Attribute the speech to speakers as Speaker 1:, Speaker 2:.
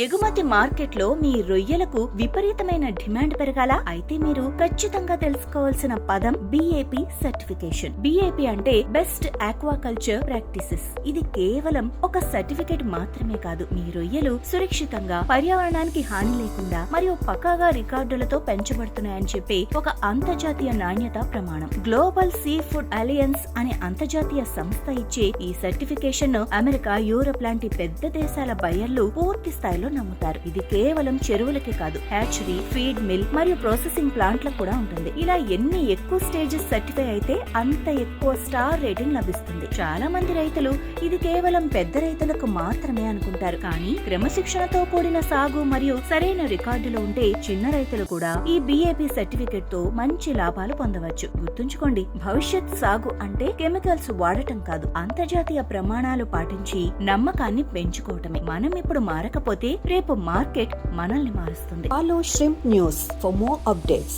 Speaker 1: ఎగుమతి మార్కెట్లో మీ రొయ్యలకు విపరీతమైన డిమాండ్ పెరగాల? అయితే మీరు ఖచ్చితంగా తెలుసుకోవాల్సిన పదం BAP సర్టిఫికేషన్. BAP అంటే బెస్ట్ ఆక్వాకల్చర్ ప్రాక్టీసెస్. ఇది కేవలం ఒక సర్టిఫికేట్ మాత్రమే కాదు, మీ రొయ్యలు సురక్షితంగా, పర్యావరణానికి హాని లేకుండా మరియు పక్కాగా రికార్డులతో పెంచబడుతున్నాయని చెప్పే ఒక అంతర్జాతీయ నాణ్యత ప్రమాణం. గ్లోబల్ సీ ఫుడ్ అలయన్స్ అనే అంతర్జాతీయ సంస్థ ఇచ్చే ఈ సర్టిఫికేషన్ ను అమెరికా, యూరప్ లాంటి పెద్ద దేశాల బయర్లు పూర్తి స్థాయిలో నమ్ముతారు. ఇది కేవలం చెరువులకే కాదు, హ్యాచరీ, ఫీడ్ మిల్ మరియు ప్రాసెసింగ్ ప్లాంట్లకు కూడా ఉంటుంది. ఇలా ఎన్ని ఎక్కువ స్టేజెస్ సర్టిఫై అయితే అంత ఎక్కువ స్టార్ రేటింగ్ లభిస్తుంది. చాలా మంది రైతులు ఇది కేవలం పెద్ద రైతులకు మాత్రమే అనుకుంటారు, కానీ క్రమశిక్షణతో కూడిన సాగు మరియు సరైన రికార్డులు ఉంటే చిన్న రైతులు కూడా ఈ BAP సర్టిఫికెట్ తో మంచి లాభాలు పొందవచ్చు. గుర్తుంచుకోండి, భవిష్యత్ సాగు అంటే కెమికల్స్ వాడటం కాదు, అంతర్జాతీయ ప్రమాణాలు పాటించి నమ్మకాన్ని పెంచుకోవటమే. మనం ఇప్పుడు మారకపోతే రేపు మార్కెట్ మనల్ని మారుస్తుంది.
Speaker 2: Follow Shrimp News for more updates.